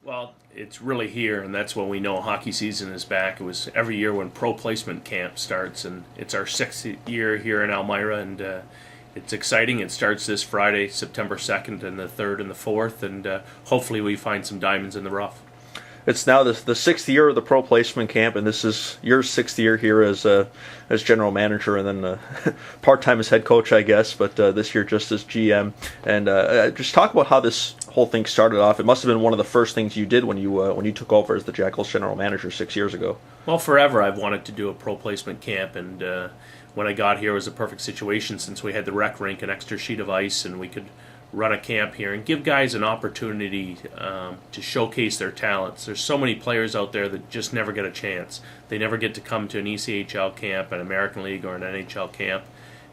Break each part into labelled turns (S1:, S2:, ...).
S1: Well, it's really here, and that's when we know hockey season is back. It was every year when pro placement camp starts, and it's our sixth year here in Elmira, and it's exciting. It starts this Friday, September 2nd, and the 3rd and the 4th, and hopefully we find some diamonds in the rough.
S2: It's now the sixth year of the pro placement camp, and this is your sixth year here as general manager, and then part-time as head coach, I guess, but this year just as GM. And just talk about how this whole thing started off. It must have been one of the first things you did when you took over as the Jackals general manager 6 years ago.
S1: Well, forever I've wanted to do a pro placement camp, and when I got here it was a perfect situation since we had the rec rink, an extra sheet of ice, and we could run a camp here and give guys an opportunity to showcase their talents. There's so many players out there that just never get a chance. They never get to come to an ECHL camp, an American League, or an NHL camp.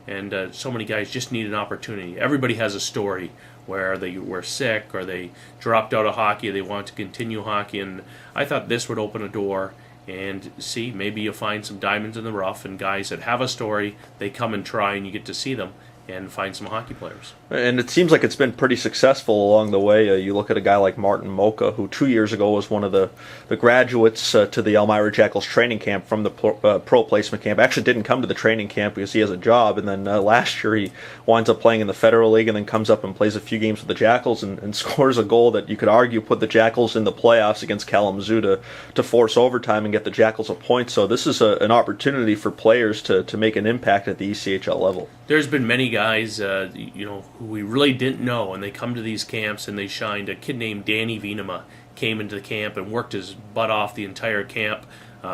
S1: And so many guys just need an opportunity. Everybody has a story where they were sick or they dropped out of hockey, they want to continue hockey, and I thought this would open a door and see, maybe you'll find some diamonds in the rough and guys that have a story, they come and try and you get to see them and find some hockey players.
S2: And it seems like it's been pretty successful along the way. You look at a guy like Martin Mocha, who 2 years ago was one of the graduates to the Elmira Jackals training camp from the pro placement camp. Actually didn't come to the training camp because he has a job, and then last year he winds up playing in the Federal League and then comes up and plays a few games with the Jackals and scores a goal that you could argue put the Jackals in the playoffs against Kalamazoo to force overtime and get the Jackals a point. So this is an opportunity for players to make an impact at the ECHL level.
S1: There's been many guys, who we really didn't know, and they come to these camps and they shined. A kid named Danny Venema came into the camp and worked his butt off the entire camp,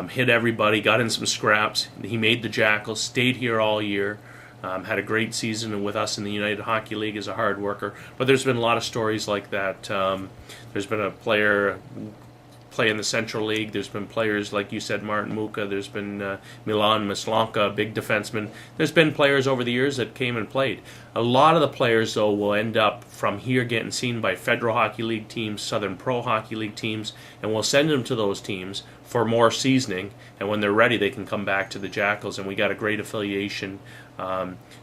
S1: hit everybody, got in some scraps. He made the Jackals, stayed here all year, had a great season with us in the United Hockey League as a hard worker. But there's been a lot of stories like that. There's been a player play in the Central League. There's been players, like you said, Martin Muka. There's been Milan Maslanka, a big defenseman. There's been players over the years that came and played. A lot of the players, though, will end up from here getting seen by Federal Hockey League teams, Southern Pro Hockey League teams, and we'll send them to those teams for more seasoning, and when they're ready, they can come back to the Jackals, and we got a great affiliation.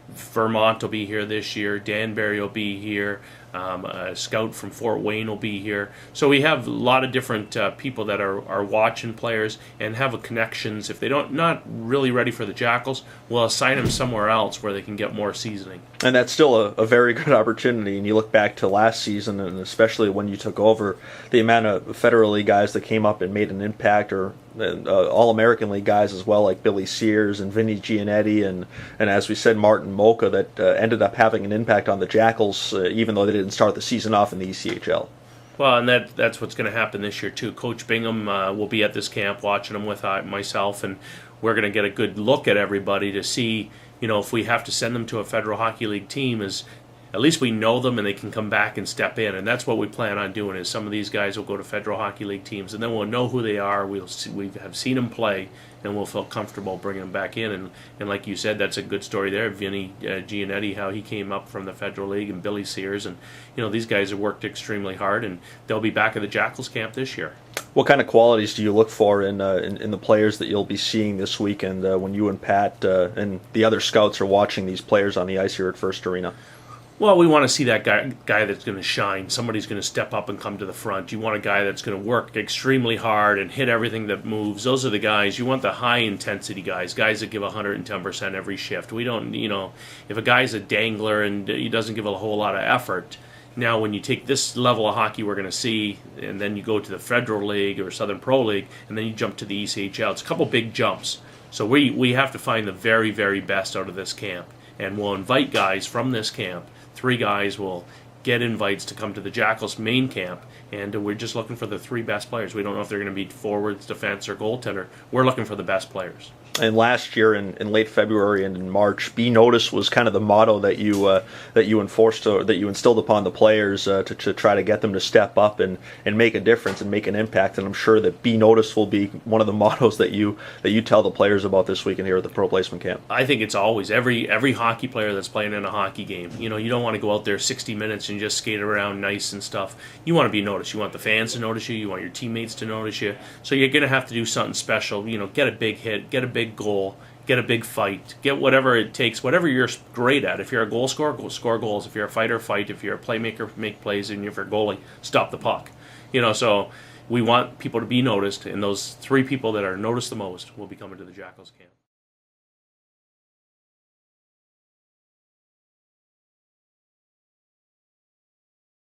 S1: Vermont will be here this year. Danbury will be here. A scout from Fort Wayne will be here. So we have a lot of different people that are watching players and have connections. If they not really ready for the Jackals, we'll assign them somewhere else where they can get more seasoning.
S2: And that's still a very good opportunity. And you look back to last season, and especially when you took over, the amount of Federal League guys that came up and made an impact, or All-American League guys as well, like Billy Sears and Vinny Gianetti, and as we said, Martin Mocha, that ended up having an impact on the Jackals, even though they didn't start the season off in the ECHL.
S1: Well, and that's what's going to happen this year, too. Coach Bingham will be at this camp watching them with myself, and we're going to get a good look at everybody to see, if we have to send them to a Federal Hockey League team, is at least we know them and they can come back and step in. And that's what we plan on doing, is some of these guys will go to Federal Hockey League teams, and then we'll know who they are. We have seen them play, and we'll feel comfortable bringing them back in. And like you said, that's a good story there. Vinny Gianetti, how he came up from the Federal League, and Billy Sears. And, these guys have worked extremely hard, and they'll be back at the Jackals camp this year.
S2: What kind of qualities do you look for in the players that you'll be seeing this weekend when you and Pat and the other scouts are watching these players on the ice here at First Arena?
S1: Well, we want to see that guy that's going to shine. Somebody's going to step up and come to the front. You want a guy that's going to work extremely hard and hit everything that moves. Those are the guys. You want the high-intensity guys that give 110% every shift. We don't, if a guy's a dangler and he doesn't give a whole lot of effort. Now, when you take this level of hockey we're going to see, and then you go to the Federal League or Southern Pro League, and then you jump to the ECHL, it's a couple big jumps. So we have to find the very, very best out of this camp. And we'll invite guys from this camp. 3 guys will get invites to come to the Jackals main camp, and we're just looking for the 3 best players. We don't know if they're going to be forwards, defense, or goaltender. We're looking for the best players.
S2: And last year in late February and in March, Be Noticed was kind of the motto that you enforced, or that you instilled upon the players to try to get them to step up and make a difference and make an impact. And I'm sure that Be Noticed will be one of the mottos that you tell the players about this weekend here at the Pro Placement Camp.
S1: I think it's always every hockey player that's playing in a hockey game. You don't want to go out there 60 minutes and just skate around nice and stuff. You want to be noticed. You want the fans to notice you. You want your teammates to notice you. So you're going to have to do something special. Get a big hit, get a big goal, get a big fight, get whatever it takes, whatever you're great at. If you're a goal scorer, score goals. If you're a fighter, fight. If you're a playmaker, make plays. And if you're a goalie, stop the puck. So we want people to be noticed, and those 3 people that are noticed the most will be coming to the Jackals camp.